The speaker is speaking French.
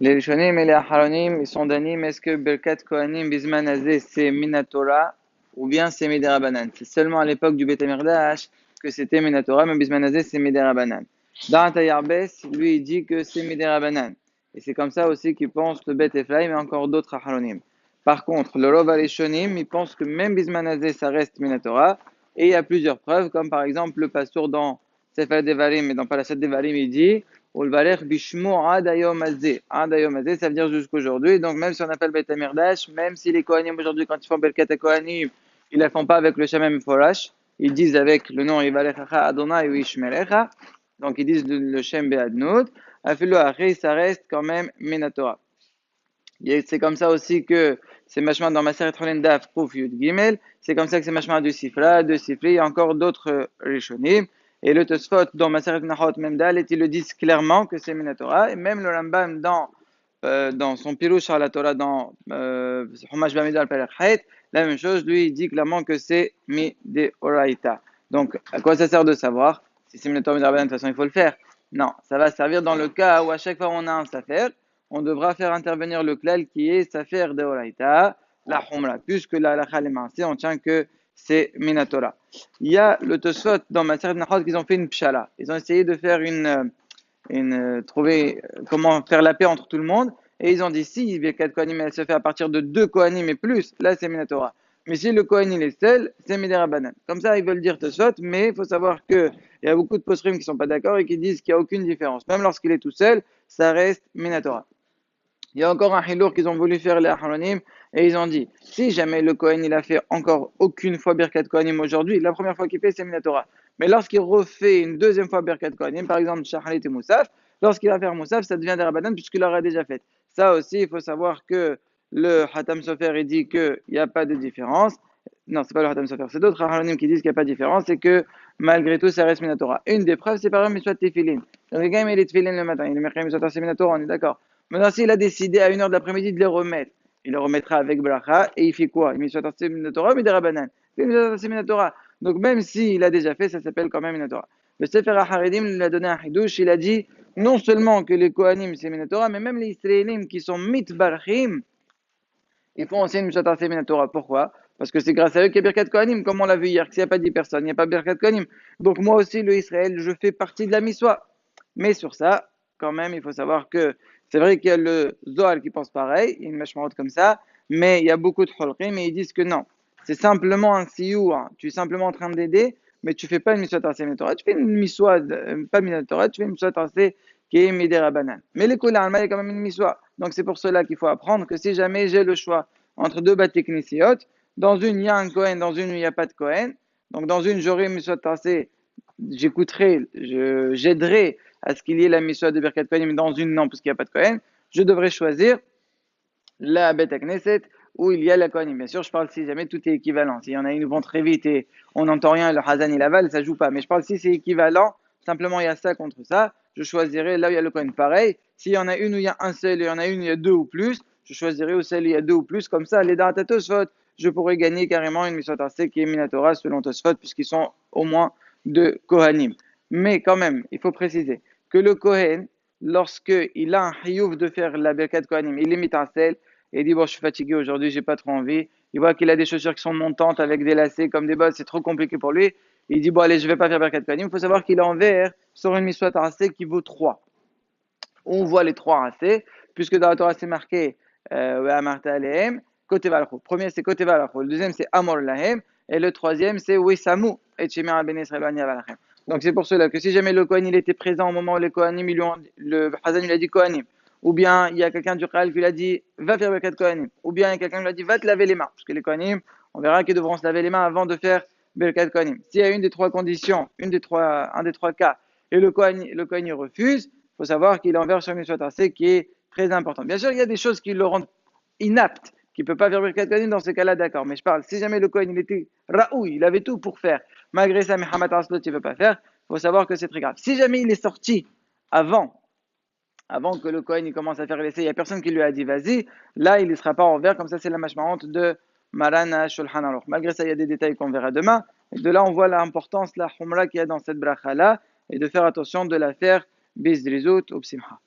Les Rishonim et les Aharonim, ils sont d'anim, est-ce que Birkat Kohanim Bisman Azeh c'est Minatora ou bien c'est Midirabanan? C'est seulement à l'époque du Beth Amikdash que c'était Minatora, mais Bisman Azeh c'est Midirabanan. Dans Tayarbes, lui il dit que c'est Midirabanan. Et c'est comme ça aussi qu'il pense le Beth Ephraim et encore d'autres Aharonim. Par contre, le Rov Rishonim, il pense que même Bisman Azeh ça reste Minatora. Et il y a plusieurs preuves, comme par exemple le pastour dans Sefer Devarim et dans Parashat Devarim, il dit Ulvarech bishmo ad hayom hazeh. Ad hayom hazeh, ça veut dire jusqu'aujourd'hui. Donc, même si on appelle Beth Amidrash, même si les Kohanim aujourd'hui, quand ils font Birkat Kohanim, ils la font pas avec le Shamem Forash, ils disent avec le nom Yivarechacha Adonai ou Ishmerecha. Donc, ils disent le Shem Be'adnout. Afilo Achri, ça reste quand même Minatora. C'est comme ça aussi que c'est machma dans Maseret Cholen Daf Kouf Yud Gimel. C'est comme ça que c'est machma de Sifra, de Sifri, il y a encore d'autres Rishonim. Et le Tosfot dans Maseret Nahot Memdal, ils le disent clairement que c'est Minatora. Et même le Rambam dans son Pirouche à la Torah, dans Chumash Bamidal Perek, la même chose, lui, il dit clairement que c'est Mideoraita. Donc, à quoi ça sert de savoir? Si c'est Minatora Midrabanan, de toute façon, il faut le faire. Non, ça va servir dans le cas où à chaque fois on a un Safer, on devra faire intervenir le klal qui est Safer de Oraita, la Humra, puisque la halakha on tient que c'est Minatora. Il y a le Tosfot dans Maseret Nahot qu'ils ont fait une pshala. Ils ont essayé de faire trouver comment faire la paix entre tout le monde. Et ils ont dit si Birkat Kohanim elle se fait à partir de deux Kohanim et plus, là c'est Minatora. Mais si le Kohen il est seul, c'est Midirabanan. Comme ça, ils veulent dire Tosfot, mais il faut savoir qu'il y a beaucoup de posrim qui ne sont pas d'accord et qui disent qu'il n'y a aucune différence. Même lorsqu'il est tout seul, ça reste Minatora. Il y a encore un hilour qu'ils ont voulu faire les Aharonim et ils ont dit si jamais le Kohen il a fait encore aucune fois Birkat Kohanim aujourd'hui, la première fois qu'il fait c'est Minatora. Mais lorsqu'il refait une deuxième fois Birkat Kohanim, par exemple Shacharit et Moussaf, lorsqu'il va faire Moussaf, ça devient des Rabbanan puisqu'il l'aura déjà fait. Ça aussi, il faut savoir que le Hatam Sofer il dit qu'il n'y a pas de différence. Non, c'est pas le Hatam Sofer, c'est d'autres Aharonim qui disent qu'il n'y a pas de différence et que malgré tout ça reste Minatora. Une des preuves, c'est par exemple Mishwat Tefillin. Donc le gars il met les Tefillin le matin, il met Mishwat Minatora, on est d'accord. Maintenant, s'il a décidé à 1h de l'après-midi de les remettre, il les remettra avec bracha et il fait quoi? Il met sur Minatora ou Midirabanan? Il met sur Minatora. Donc, même s'il a déjà fait, ça s'appelle quand même Minatora. Le Sefer HaHaredim lui a donné un hidouche, il a dit non seulement que les Kohanim c'est Minatora, mais même les Israélim qui sont mitbarchim, ils font aussi une Mishatar Minatora. Pourquoi? Parce que c'est grâce à eux qu'il y a Birkat Kohanim, comme on l'a vu hier, s'il n'y a pas 10 personnes, il n'y a pas Birkat Kohanim. Donc, moi aussi, le Israël, je fais partie de la Miswa. Mais sur ça, quand même, il faut savoir que c'est vrai qu'il y a le Zohar qui pense pareil, il y a une mashmaot comme ça, mais il y a beaucoup de Holrim, mais ils disent que non. C'est simplement un siyou, hein. Tu es simplement en train d'aider, mais tu fais pas une miswa tarsé Torah, tu fais une miswa, pas une Torah, tu fais une miswa tarsé qui est midera banane. Mais les couleurs, il y a quand même une miswa. Donc c'est pour cela qu'il faut apprendre que si jamais j'ai le choix entre deux batiknisiot, dans une il y a un Kohen, dans une il n'y a pas de Kohen, donc dans une j'aurai une miswa tarsé, j'aiderai à ce qu'il y ait la mission de Birkat Kohanim, mais dans une non, parce qu'il n'y a pas de Kohen, je devrais choisir la Bet Knesset où il y a la Kohanim. Bien sûr, je parle si jamais tout est équivalent. S'il y en a une qui vont très vite et on n'entend rien, le Hazan il avale, ça joue pas. Mais je parle si c'est équivalent, simplement il y a ça contre ça, je choisirai là où il y a le Kohen. Pareil, s'il y en a une où il y a un seul et il y en a une où il y a deux ou plus, je choisirai où celle où il y a deux ou plus. Comme ça, les Da'at Tosfot, je pourrais gagner carrément une mission tarsée qui est Minatora selon Tosfot, puisqu'ils sont au moins deux Kohanim. Mais quand même, il faut préciser que le Kohen, lorsqu'il a un hiyuv de faire la Birkat Kohanim, il limite un sel et il dit bon je suis fatigué aujourd'hui, j'ai pas trop envie. Il voit qu'il a des chaussures qui sont montantes avec des lacets comme des bottes, c'est trop compliqué pour lui. Il dit bon allez je vais pas faire Birkat Kohanim. Il faut savoir qu'il est en VR sur une miswat racée qui vaut 3. On voit les 3 racés, puisque dans la Torah c'est marqué Amarta Alehem, Côté Valachou. Le premier c'est Côté Valachou, le deuxième c'est Amor Lahem, et le troisième c'est Wesamu, et Shemir Ben Israël Valachem. Donc c'est pour cela que si jamais le Kohen il était présent au moment où les Kohanim, le Hazan il a dit Kohanim, ou bien il y a quelqu'un du Khal qui lui a dit va faire Birkat Kohanim, ou bien il y a quelqu'un qui lui a dit va te laver les mains, parce que les Kohanim, on verra qu'ils devront se laver les mains avant de faire Birkat Kohanim. S'il y a une des trois conditions, un des trois cas, et le Kohen il refuse, il faut savoir qu'il envers sur une tassé qui est très important. Bien sûr, il y a des choses qui le rendent inapte, qui ne peut pas faire Birkat Kohanim dans ce cas-là, d'accord. Mais je parle, si jamais le Kohen il était raoui, il avait tout pour faire, malgré ça, mais Hamad Aslot il ne veut pas faire, il faut savoir que c'est très grave. Si jamais il est sorti avant que le Kohen il commence à faire l'essai, il n'y a personne qui lui a dit vas-y, là il ne sera pas envers, comme ça c'est la mashma'ante de Marana Shulchan Aruch. Malgré ça, il y a des détails qu'on verra demain. Et de là, on voit l'importance, la humra qu'il y a dans cette bracha-là, et de faire attention de la faire Bizdrizut ou Bsimha.